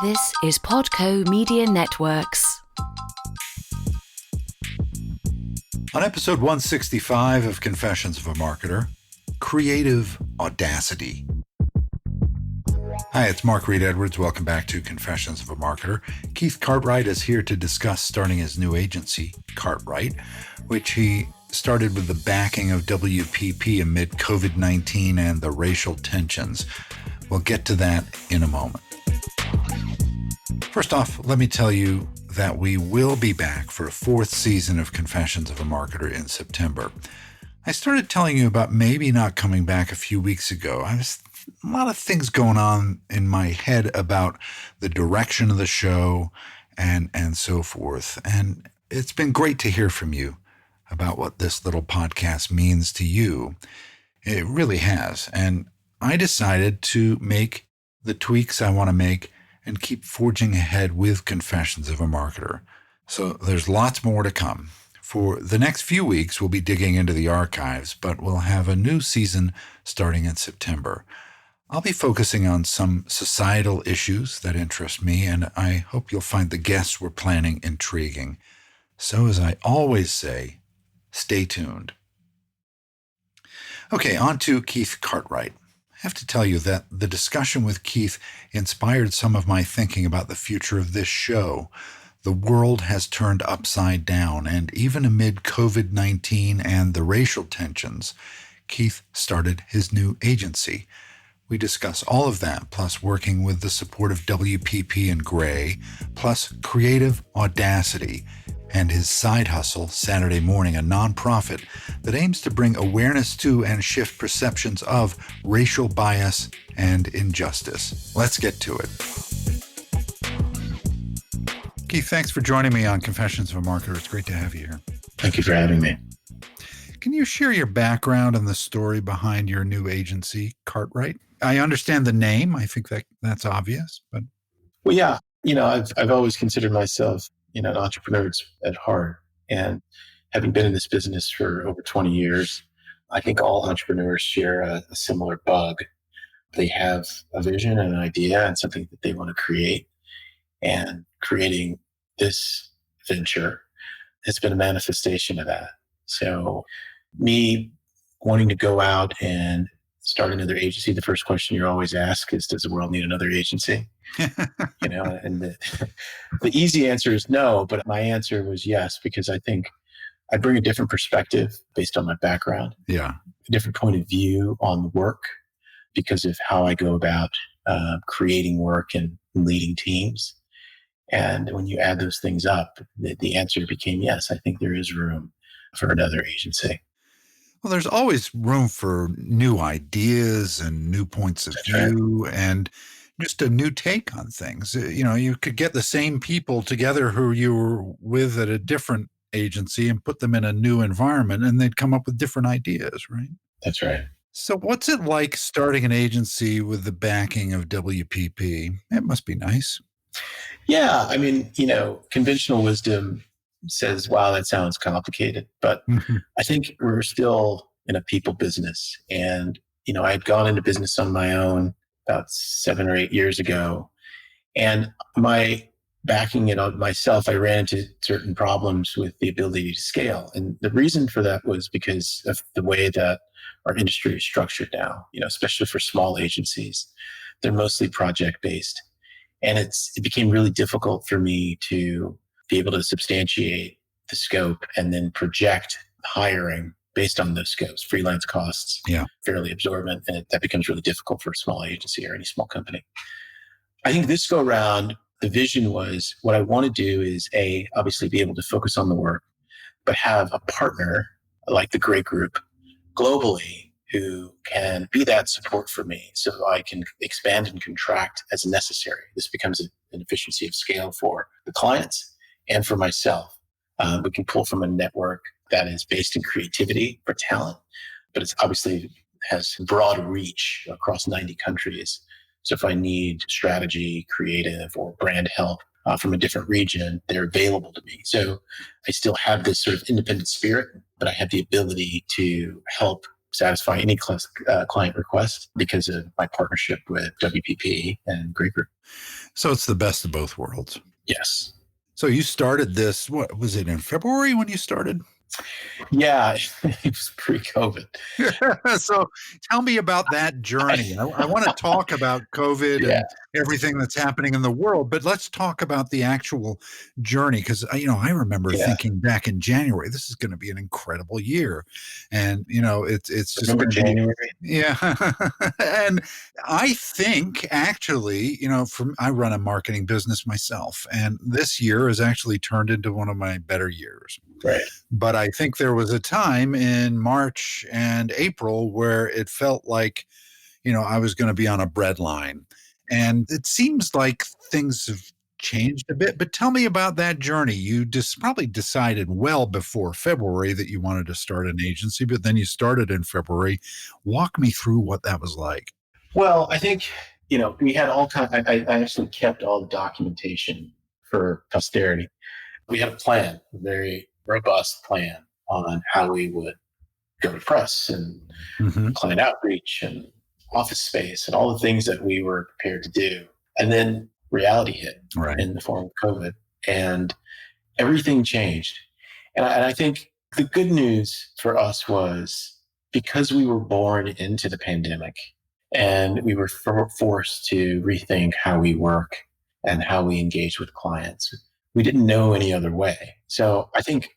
This is Podco Media Networks. On episode 165 of Confessions of a Marketer, Creative Audacity. Hi, it's Mark Reed Edwards. Welcome back to Confessions of a Marketer. Keith Cartwright is here to discuss starting his new agency, Cartwright, which he started with the backing of WPP amid COVID-19 and the racial tensions. We'll get to that in a moment. First off, let me tell you that we will be back for a fourth season of Confessions of a Marketer in September. I started telling you about maybe not coming back a few weeks ago. A lot of things going on in my head about the direction of the show and so forth. And it's been great to hear from you about what this little podcast means to you. It really has. And I decided to make the tweaks I want to make and keep forging ahead with Confessions of a Marketer. So there's lots more to come. For the next few weeks, we'll be digging into the archives, but we'll have a new season starting in September. I'll be focusing on some societal issues that interest me, and I hope you'll find the guests we're planning intriguing. So as I always say, stay tuned. Okay, on to Keith Cartwright. I have to tell you that the discussion with Keith inspired some of my thinking about the future of this show. The world has turned upside down, and even amid COVID-19 and the racial tensions, Keith started his new agency. We discuss all of that, plus working with the support of WPP and Grey, plus Creative Audacity, and his side hustle, Saturday Morning, a nonprofit that aims to bring awareness to and shift perceptions of racial bias and injustice. Let's get to it. Keith, thanks for joining me on Confessions of a Marketer. It's great to have you here. Thank you for having me. Can you share your background and the story behind your new agency, Cartwright? I understand the name. I think that's obvious, but... Well, yeah. I've always considered myself an entrepreneur at heart. And having been in this business for over 20 years, I think all entrepreneurs share a similar bug. They have a vision and an idea and something that they want to create. And creating this venture has been a manifestation of that. So me wanting to go out and start another agency, the first question you're always asked is, does the world need another agency? And the easy answer is no, but my answer was yes, because I think I bring a different perspective based on my background. Yeah. A different point of view on the work because of how I go about creating work and leading teams. And when you add those things up, the answer became yes, I think there is room for another agency. Well, there's always room for new ideas and new points of view and just a new take on things. You could get the same people together who you were with at a different agency and put them in a new environment, and they'd come up with different ideas, right? That's right. So what's it like starting an agency with the backing of WPP? It must be nice. Yeah. Conventional wisdom says, wow, that sounds complicated. But I think we're still in a people business. And, I had gone into business on my own about 7 or 8 years ago. And my backing it on myself, I ran into certain problems with the ability to scale. And the reason for that was because of the way that our industry is structured now, especially for small agencies. They're mostly project-based. And it became really difficult for me to be able to substantiate the scope and then project hiring based on those scopes. Freelance costs, fairly absorbent, and that becomes really difficult for a small agency or any small company. I think this go around, the vision was what I want to do is obviously be able to focus on the work, but have a partner like the Grey Group globally who can be that support for me so I can expand and contract as necessary. This becomes an efficiency of scale for the clients and for myself. We can pull from a network that is based in creativity for talent, but it's obviously has broad reach across 90 countries. So if I need strategy, creative, or brand help from a different region, they're available to me. So I still have this sort of independent spirit, but I have the ability to help satisfy any client request because of my partnership with WPP and Grey Group. So it's the best of both worlds. Yes. So you started this, what was it, in February when you started? Yeah, it was pre-COVID. So tell me about that journey. I want to talk about COVID Yeah, and everything that's happening in the world, but let's talk about the actual journey because I remember yeah. thinking back in January, this is going to be an incredible year, and it's just Remember going to be. January? Yeah. And I think actually, I run a marketing business myself, and this year has actually turned into one of my better years. Right. But I think there was a time in March and April where it felt like, I was going to be on a breadline. And it seems like things have changed a bit. But tell me about that journey. You probably decided well before February that you wanted to start an agency, but then you started in February. Walk me through what that was like. Well, I think, we had all kind. I actually kept all the documentation for posterity. We had a plan, a very robust plan on how we would go to press and Mm-hmm. client outreach and office space and all the things that we were prepared to do. And then reality hit Right. in the form of COVID and everything changed. And I think the good news for us was because we were born into the pandemic and we were forced to rethink how we work and how we engage with clients. We didn't know any other way. So I think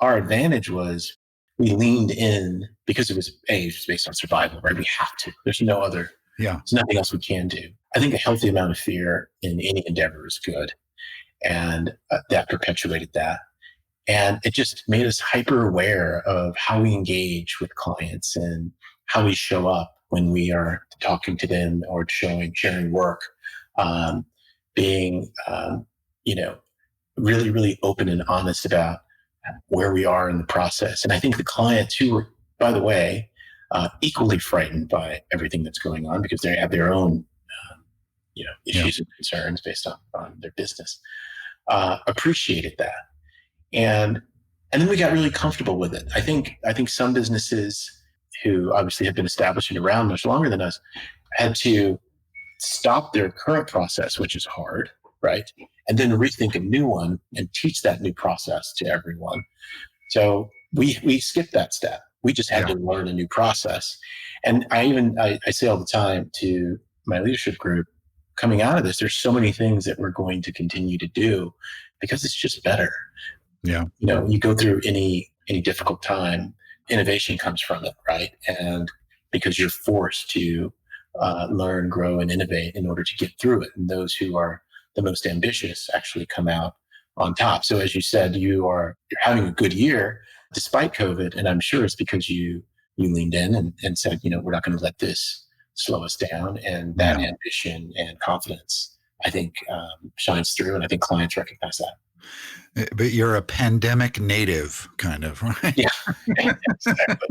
our advantage was we leaned in because it was based on survival, right? We have to. There's there's nothing else we can do. I think a healthy amount of fear in any endeavor is good. And that perpetuated that. And it just made us hyper aware of how we engage with clients and how we show up when we are talking to them or sharing work, being, really, really open and honest about where we are in the process. And I think the clients who were, by the way, equally frightened by everything that's going on because they have their own, issues and concerns based on their business, appreciated that. And then we got really comfortable with it. I think some businesses who obviously have been established and around much longer than us had to stop their current process, which is hard, right? And then rethink a new one and teach that new process to everyone. So we skipped that step. We just had to learn a new process. And I say all the time to my leadership group, coming out of this, there's so many things that we're going to continue to do because it's just better. Yeah. You go through any difficult time, innovation comes from it, right? And because you're forced to learn, grow, and innovate in order to get through it. And those who are the most ambitious actually come out on top. So as you said, you're having a good year despite COVID. And I'm sure it's because you leaned in and said, we're not going to let this slow us down. And that ambition and confidence, I think, shines through. And I think clients recognize that. But you're a pandemic native, kind of, right? Yeah, exactly.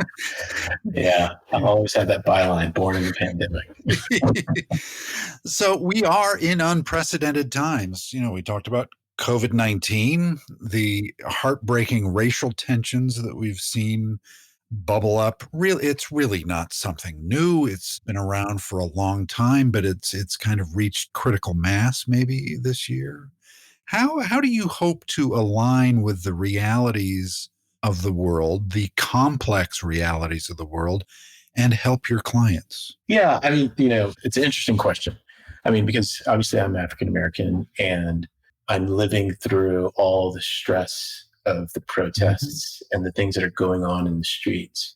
Yeah, I've always had that byline, born in the pandemic. So we are in unprecedented times. We talked about COVID-19, the heartbreaking racial tensions that we've seen bubble up. Really, it's really not something new. It's been around for a long time, but it's kind of reached critical mass maybe this year. How do you hope to align with the realities of the world, the complex realities of the world, and help your clients? Yeah, I mean, it's an interesting question. I mean, because obviously I'm African American and I'm living through all the stress of the protests and the things that are going on in the streets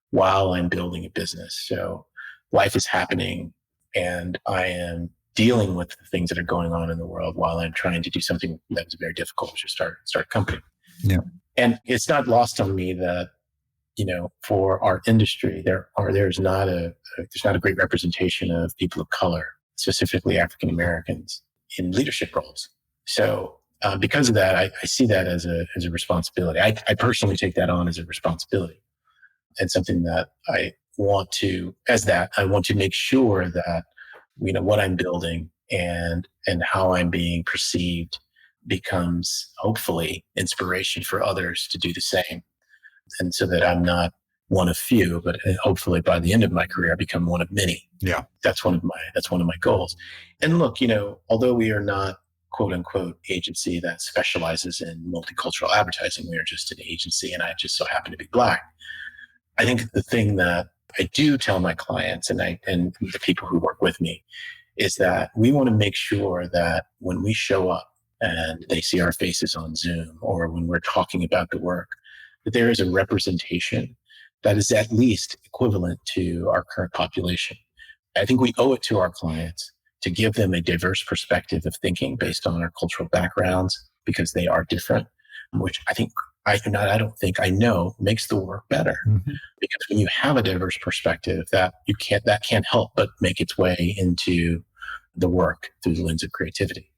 while I'm building a business. So life is happening and I am dealing with the things that are going on in the world while I'm trying to do something that was very difficult, which is start a company. Yeah. And it's not lost on me that, for our industry, there's not a great representation of people of color, specifically African Americans, in leadership roles. So because of that, I see that as a responsibility. I personally take that on as a responsibility and something that I want to make sure that what I'm building and how I'm being perceived becomes hopefully inspiration for others to do the same. And so that I'm not one of few, but hopefully by the end of my career, I become one of many. Yeah. That's one of my goals. And look, although we are not quote unquote agency that specializes in multicultural advertising, we are just an agency, and I just so happen to be Black. I think the thing that I do tell my clients and the people who work with me is that we want to make sure that when we show up and they see our faces on Zoom or when we're talking about the work, that there is a representation that is at least equivalent to our current population. I think we owe it to our clients to give them a diverse perspective of thinking based on our cultural backgrounds, because they are different, which I know makes the work better. Mm-hmm. Because when you have a diverse perspective, that can't help but make its way into the work through the lens of creativity.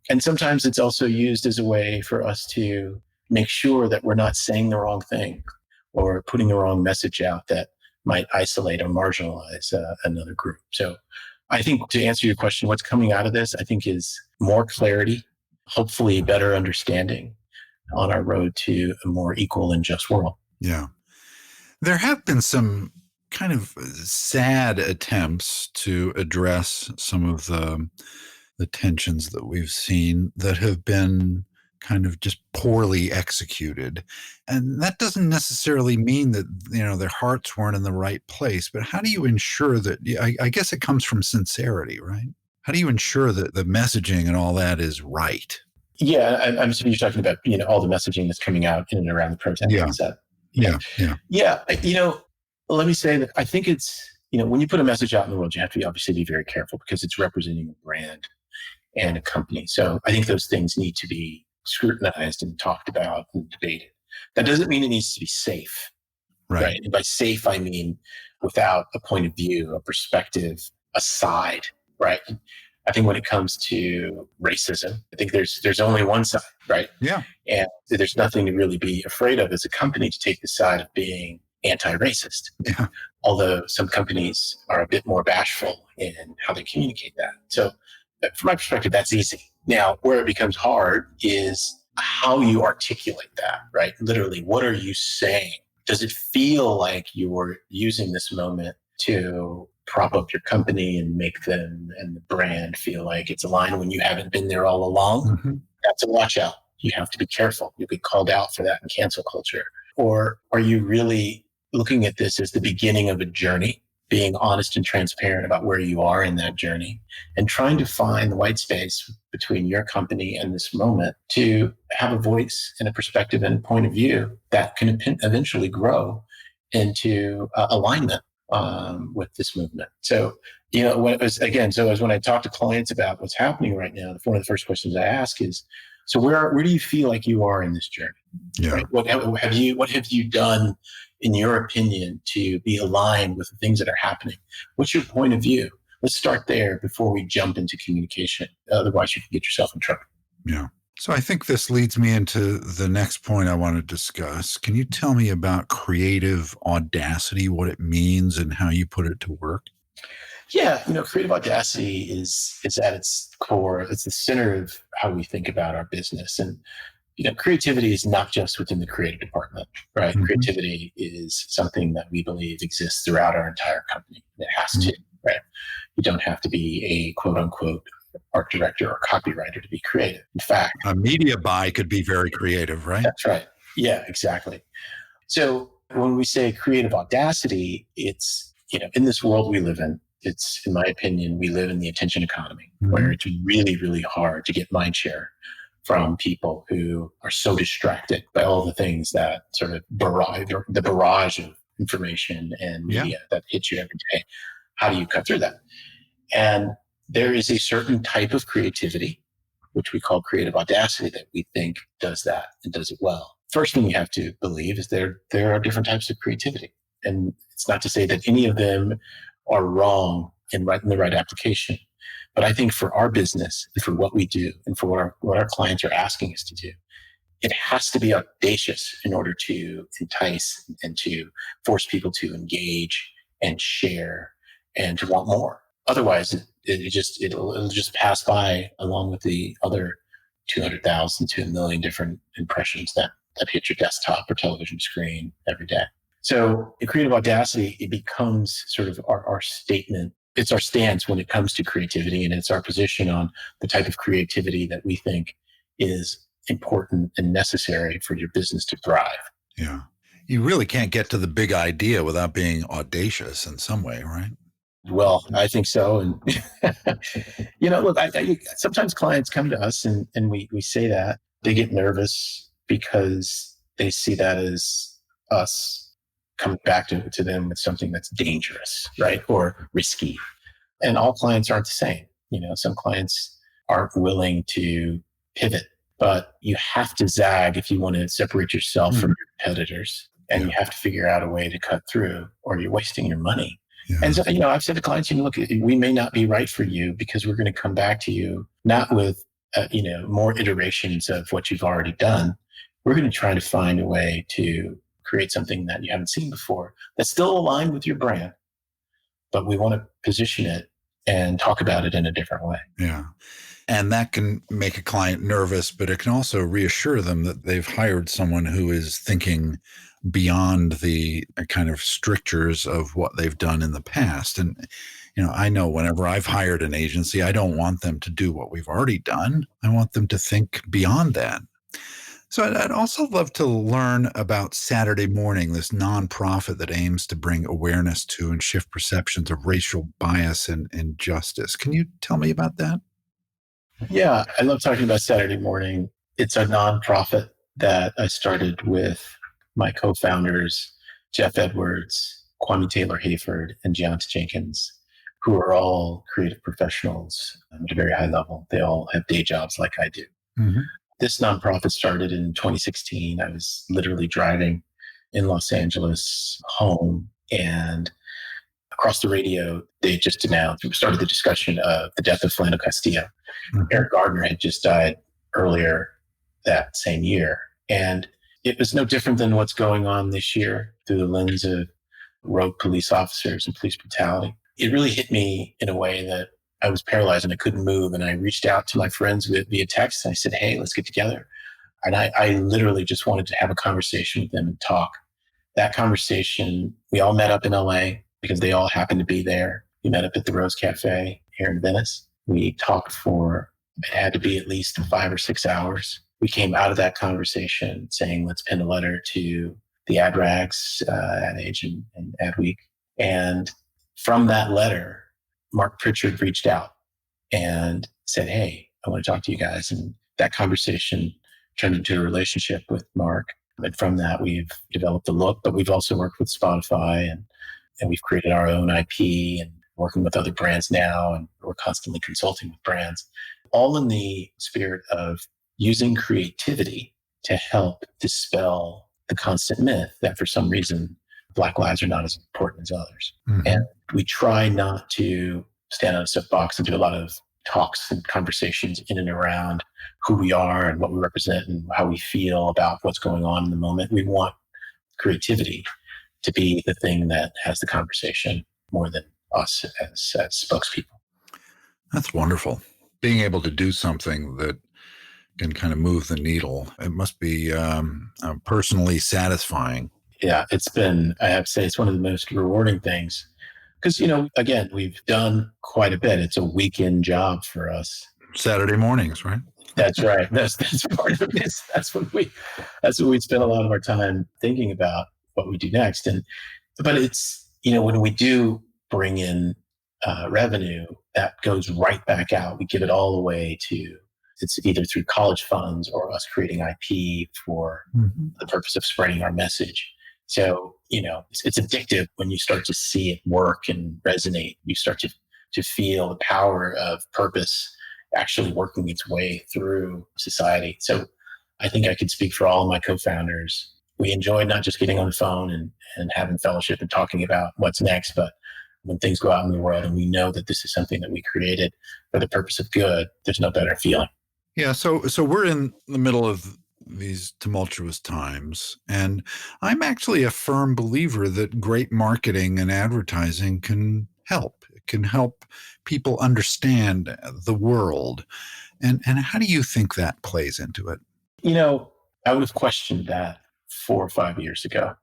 And sometimes it's also used as a way for us to make sure that we're not saying the wrong thing or putting the wrong message out that might isolate or marginalize another group. So I think, to answer your question, what's coming out of this, I think, is more clarity, hopefully better understanding on our road to a more equal and just world. Yeah. There have been some kind of sad attempts to address some of the tensions that we've seen that have been kind of just poorly executed. And that doesn't necessarily mean that, their hearts weren't in the right place, but how do you ensure that, I guess it comes from sincerity, right? How do you ensure that the messaging and all that is right? Yeah, I'm assuming you're talking about, all the messaging that's coming out in and around the protest. Yeah. Yeah. Let me say that I think it's, when you put a message out in the world, you have to obviously be very careful because it's representing a brand and a company. So I think those things need to be scrutinized and talked about and debated. That doesn't mean it needs to be safe. Right? And by safe, I mean without a point of view, a perspective, a side, right? I think when it comes to racism, I think there's only one side, right? Yeah. And there's nothing to really be afraid of as a company to take the side of being anti-racist. Yeah. Although some companies are a bit more bashful in how they communicate that. So from my perspective, that's easy. Now, where it becomes hard is how you articulate that, right? Literally, what are you saying? Does it feel like you're using this moment to prop up your company and make them and the brand feel like it's aligned when you haven't been there all along? Mm-hmm. That's a watch out. You have to be careful. You'll be called out for that in cancel culture. Or are you really looking at this as the beginning of a journey, being honest and transparent about where you are in that journey and trying to find the white space between your company and this moment to have a voice and a perspective and point of view that can eventually grow into alignment with this movement. So, as when I talk to clients about what's happening right now, one of the first questions I ask is, so where do you feel like you are in this journey? Yeah. Right? What have you done, in your opinion, to be aligned with the things that are happening? What's your point of view? Let's start there before we jump into communication. Otherwise, you can get yourself in trouble. Yeah. So I think this leads me into the next point I want to discuss. Can you tell me about creative audacity, what it means and how you put it to work? Yeah, creative audacity is at its core. It's the center of how we think about our business. And, creativity is not just within the creative department, right? Mm-hmm. Creativity is something that we believe exists throughout our entire company. It has to, right? You don't have to be a quote unquote art director or copywriter to be creative. In fact, a media buy could be very creative, right? That's right. Yeah, exactly. So when we say creative audacity, it's, in this world we live in, it's, in my opinion, we live in the attention economy, where it's really, really hard to get mind share from people who are so distracted by all the things that sort of the barrage of information and media that hits you every day. How do you cut through that? And there is a certain type of creativity, which we call creative audacity, that we think does that and does it well. First thing you have to believe is there are different types of creativity. And it's not to say that any of them are wrong in the right application. But I think for our business, for what we do, and for what our clients are asking us to do, it has to be audacious in order to entice and to force people to engage and share and to want more. Otherwise, it'll just pass by along with the other 200,000 to 1 million different impressions that hit your desktop or television screen every day. So in Creative Audacity, it becomes sort of our statement. It's our stance when it comes to creativity, and it's our position on the type of creativity that we think is important and necessary for your business to thrive. Yeah. You really can't get to the big idea without being audacious in some way, right? Well, I think so. And, look, sometimes clients come to us and we say that they get nervous because they see that as us coming back to them with something that's dangerous, right? Or risky. And all clients aren't the same. Some clients aren't willing to pivot, but you have to zag if you want to separate yourself from your competitors. And you have to figure out a way to cut through, or you're wasting your money. Yeah. And so, I've said to clients, look, we may not be right for you because we're going to come back to you, not with, more iterations of what you've already done. We're going to try to find a way to create something that you haven't seen before that's still aligned with your brand, but we want to position it and talk about it in a different way. Yeah. And that can make a client nervous, but it can also reassure them that they've hired someone who is thinking beyond the kind of strictures of what they've done in the past. And, I know whenever I've hired an agency, I don't want them to do what we've already done. I want them to think beyond that. So I'd also love to learn about Saturday Morning, this nonprofit that aims to bring awareness to and shift perceptions of racial bias and injustice. Can you tell me about that? Yeah, I love talking about Saturday Morning. It's a nonprofit that I started with my co-founders, Jeff Edwards, Kwame Taylor Hayford, and Gianta Jenkins, who are all creative professionals at a very high level. They all have day jobs like I do. Mm-hmm. This nonprofit started in 2016. I was literally driving in Los Angeles home, and across the radio, they just announced, we started the discussion of the death of Philando Castillo. Mm-hmm. Eric Gardner had just died earlier that same year. And it was no different than what's going on this year through the lens of rogue police officers and police brutality. It really hit me in a way that I was paralyzed and I couldn't move. And I reached out to my friends via text. And I said, hey, let's get together. And I literally just wanted to have a conversation with them and talk. That conversation, we all met up in LA because they all happened to be there. We met up at the Rose Cafe here in Venice. We talked for, it had to be at least 5 or 6 hours. We came out of that conversation saying, let's pen a letter to the ad rags, Ad Age and Adweek. And from that letter, Mark Pritchard reached out and said, hey, I want to talk to you guys. And that conversation turned into a relationship with Mark. And from that, we've developed a look, but we've also worked with Spotify and we've created our own IP and working with other brands now. And we're constantly consulting with brands, all in the spirit of using creativity to help dispel the constant myth that for some reason, Black lives are not as important as others. Mm-hmm. And we try not to stand on a soapbox and do a lot of talks and conversations in and around who we are and what we represent and how we feel about what's going on in the moment. We want creativity to be the thing that has the conversation more than us as spokespeople. That's wonderful. Being able to do something that can kind of move the needle. It must be personally satisfying. Yeah, I have to say, it's one of the most rewarding things. Because, again, we've done quite a bit. It's a weekend job for us. Saturday mornings, right? That's right. That's part of it. That's what we spend a lot of our time thinking about what we do next. But it's, when we do bring in revenue, that goes right back out. We give it all away it's either through college funds or us creating IP for the purpose of spreading our message. So, it's addictive when you start to see it work and resonate. You start to feel the power of purpose actually working its way through society. So I think I could speak for all of my co-founders. We enjoy not just getting on the phone and having fellowship and talking about what's next, but when things go out in the world and we know that this is something that we created for the purpose of good, there's no better feeling. Yeah. So we're in the middle of these tumultuous times, and I'm actually a firm believer that great marketing and advertising can help. It can help people understand the world. And how do you think that plays into it? I would have questioned that 4 or 5 years ago.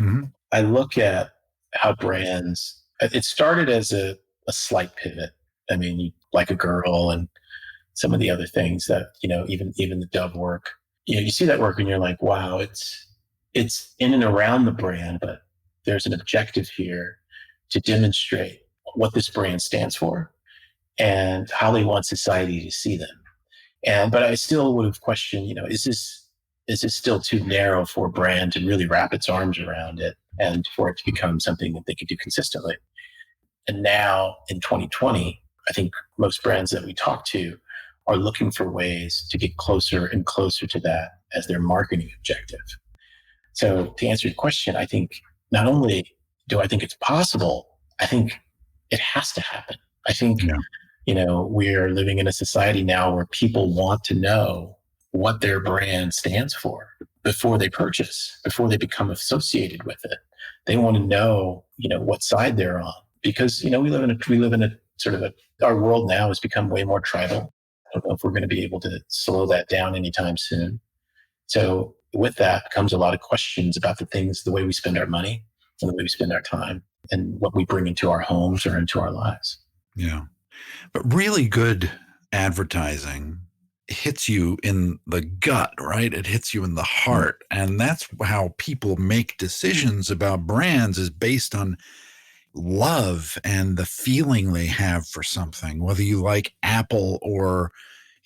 Mm-hmm. I look at how brands, it started as a slight pivot. I mean, like a girl and some of the other things that, even the Dove work, you see that work and you're like, wow, it's in and around the brand, but there's an objective here to demonstrate what this brand stands for and how they want society to see them. But I still would have questioned, is this still too narrow for a brand to really wrap its arms around it and for it to become something that they could do consistently? And now in 2020, I think most brands that we talk to are looking for ways to get closer and closer to that as their marketing objective. So to answer your question, I think not only do I think it's possible, I think it has to happen. I think, we are living in a society now where people want to know what their brand stands for before they purchase, before they become associated with it. They want to know, what side they're on, because, we live in a sort of our world now has become way more tribal. I don't know if we're going to be able to slow that down anytime soon. So with that comes a lot of questions about the way we spend our money and the way we spend our time and what we bring into our homes or into our lives. Yeah. But really good advertising hits you in the gut, right? It hits you in the heart. And that's how people make decisions about brands, is based on love and the feeling they have for something, whether you like Apple or,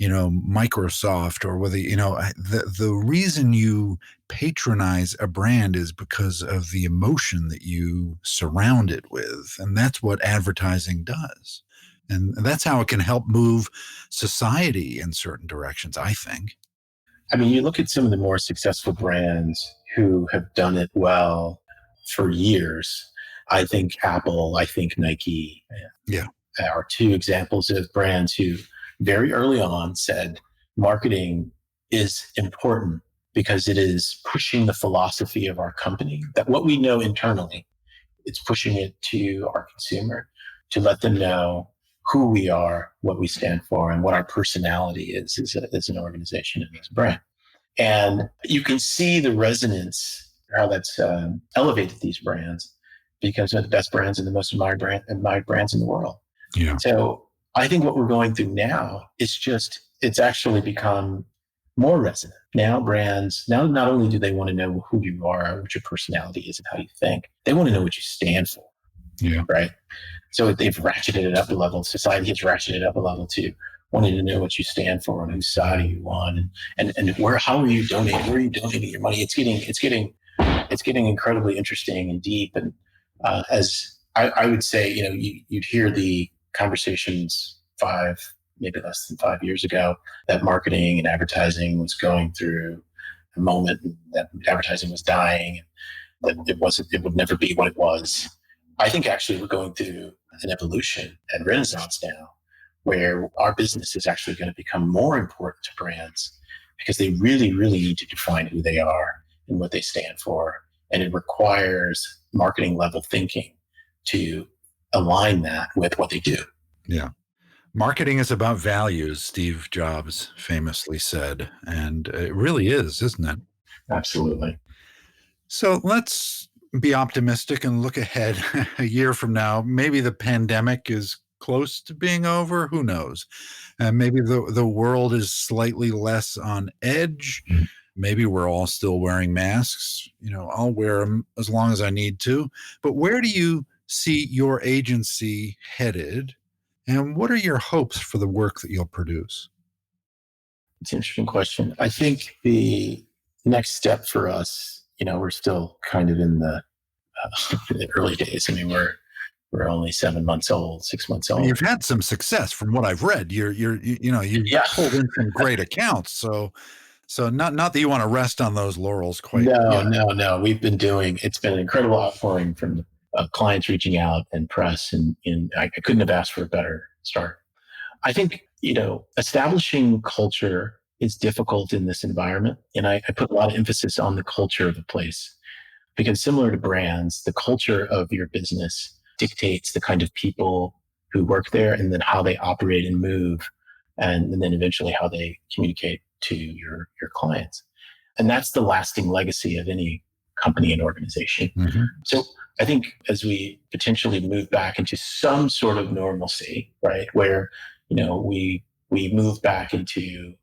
Microsoft, or whether, the reason you patronize a brand is because of the emotion that you surround it with. And that's what advertising does. And that's how it can help move society in certain directions, I think. I mean, you look at some of the more successful brands who have done it well for years. I think Apple, I think Nike, are two examples of brands who very early on said marketing is important because it is pushing the philosophy of our company, that what we know internally, it's pushing it to our consumer to let them know who we are, what we stand for, and what our personality is as an organization and as a brand. And you can see the resonance, how that's elevated these brands because they're the best brands and the most admired brands in the world. Yeah. So I think what we're going through now is it's actually become more resonant. Now brands, not only do they want to know who you are, what your personality is and how you think, they want to know what you stand for. Yeah. Right. So they've ratcheted it up a level. Society has ratcheted it up a level to wanting to know what you stand for and whose side are you on, and how are you donating? Where are you donating your money? It's getting incredibly interesting and deep. And as I would say, you'd hear the conversations maybe less than 5 years ago, that marketing and advertising was going through a moment that advertising was dying, that it would never be what it was. I think actually we're going through an evolution and renaissance now where our business is actually going to become more important to brands because they really, really need to define who they are and what they stand for. And it requires marketing level thinking to align that with what they do. Yeah. Marketing is about values, Steve Jobs famously said. And it really is, isn't it? Absolutely. So let's be optimistic and look ahead a year from now. Maybe the pandemic is close to being over. Who knows? Maybe the world is slightly less on edge. Maybe we're all still wearing masks. I'll wear them as long as I need to. But where do you see your agency headed? And what are your hopes for the work that you'll produce? It's an interesting question. I think the next step for us, we're still kind of in the early days. I mean, we're only 7 months old, 6 months old. You've had some success from what I've read. You've pulled in some great accounts. So not that you want to rest on those laurels quite. No. It's been an incredible outpouring from clients reaching out and press, and I couldn't have asked for a better start. I think, establishing culture is difficult in this environment. And I put a lot of emphasis on the culture of a place because similar to brands, the culture of your business dictates the kind of people who work there and then how they operate and move, and then eventually how they communicate to your clients. And that's the lasting legacy of any company and organization. Mm-hmm. So I think as we potentially move back into some sort of normalcy, right, where, we move back into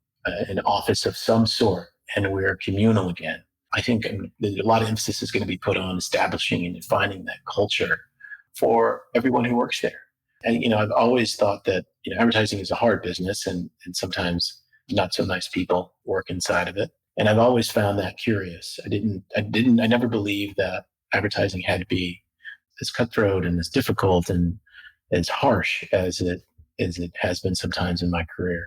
an office of some sort and we're communal again, I think a lot of emphasis is going to be put on establishing and defining that culture for everyone who works there. And, I've always thought that, advertising is a hard business and sometimes not so nice people work inside of it. And I've always found that curious. I never believed that advertising had to be as cutthroat and as difficult and as harsh as it has been sometimes in my career.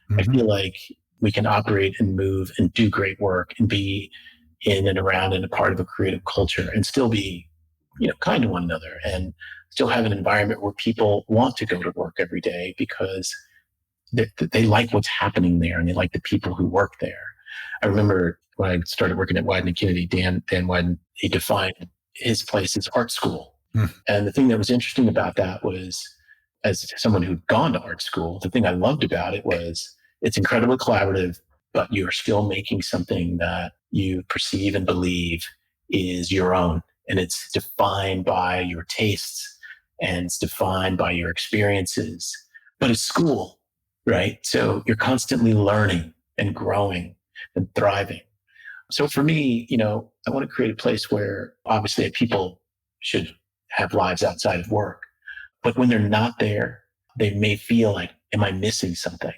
Mm-hmm. I feel like we can operate and move and do great work and be in and around and a part of a creative culture and still be, kind to one another and still have an environment where people want to go to work every day because they like what's happening there and they like the people who work there. I remember when I started working at Wieden & Kennedy, Dan Wieden, he defined his place as art school. And the thing that was interesting about that was, as someone who'd gone to art school, the thing I loved about it was it's incredibly collaborative, but you're still making something that you perceive and believe is your own. And it's defined by your tastes and it's defined by your experiences, but it's school, right? So you're constantly learning and growing and thriving. So for me, I want to create a place where obviously people should have lives outside of work, but when they're not there, they may feel like, am I missing something?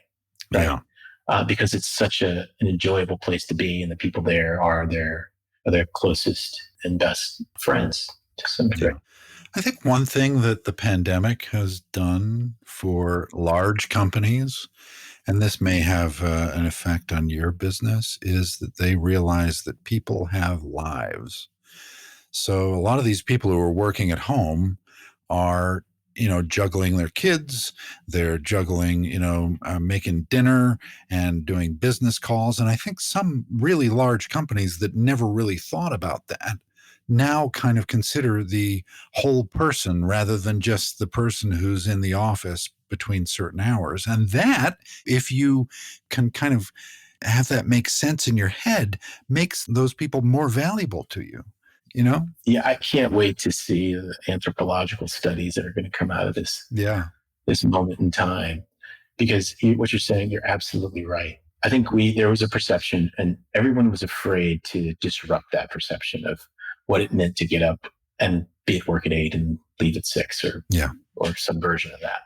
Right? Yeah. Because it's such an enjoyable place to be, and the people there are their closest and best friends to some degree. Yeah. I think one thing that the pandemic has done for large companies, and this may have an effect on your business, is that they realize that people have lives. So a lot of these people who are working at home are, juggling their kids, they're juggling, making dinner and doing business calls. And I think some really large companies that never really thought about that now kind of consider the whole person rather than just the person who's in the office between certain hours. And that, if you can kind of have that make sense in your head, makes those people more valuable to you. Yeah, I can't wait to see the anthropological studies that are going to come out of this moment in time, because what you're saying, you're absolutely right. I think there was a perception, and everyone was afraid to disrupt that perception of what it meant to get up and be at work at 8 and leave at 6 or some version of that.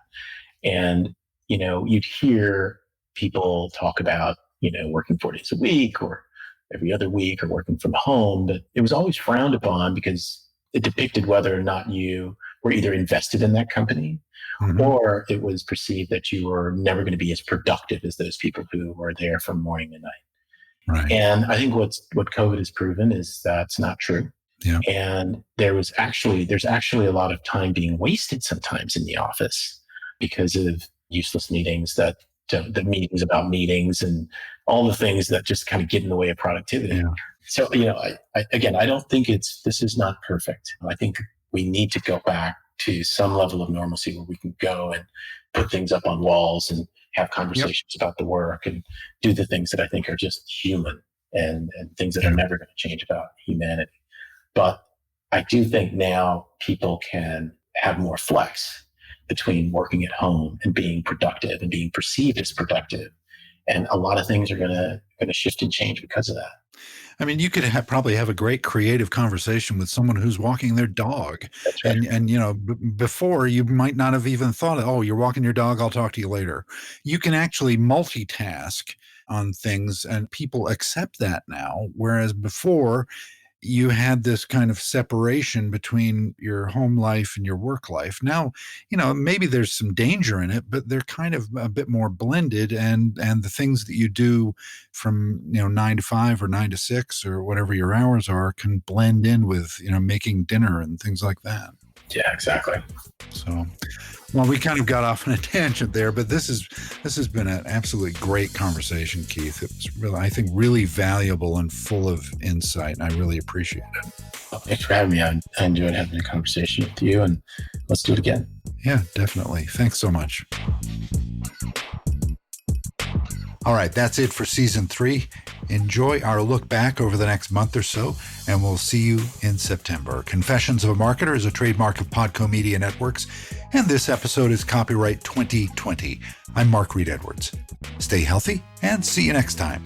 And, you'd hear people talk about, working 4 days a week or every other week or working from home, but it was always frowned upon because it depicted whether or not you were either invested in that company or it was perceived that you were never going to be as productive as those people who were there from morning to night. Right. And I think what COVID has proven is that's not true. Yeah. And there's actually a lot of time being wasted sometimes in the office because of useless meetings the meetings about meetings and all the things that just kind of get in the way of productivity. Yeah. So, I don't think this is not perfect. I think we need to go back to some level of normalcy where we can go and put things up on walls and have conversations about the work and do the things that I think are just human and things that are never going to change about humanity. But I do think now people can have more flex between working at home and being productive and being perceived as productive. And a lot of things are going to shift and change because of that. I mean, you could probably have a great creative conversation with someone who's walking their dog. That's right. And before you might not have even thought, oh, you're walking your dog, I'll talk to you later. You can actually multitask on things and people accept that now. Whereas before, you had this kind of separation between your home life and your work life. Now, maybe there's some danger in it, but they're kind of a bit more blended. And the things that you do from, 9 to 5 or 9 to 6 or whatever your hours are can blend in with, making dinner and things like that. Yeah, exactly. So, well, we kind of got off on a tangent there, but this has been an absolutely great conversation, Keith. It was really, I think, really valuable and full of insight, and I really appreciate it. Well, thanks for having me. I enjoyed having a conversation with you, and let's do it again. Yeah, definitely. Thanks so much. All right, that's it for season 3. Enjoy our look back over the next month or so, and we'll see you in September. Confessions of a Marketer is a trademark of Podco Media Networks, and this episode is copyright 2020. I'm Mark Reed Edwards. Stay healthy, and see you next time.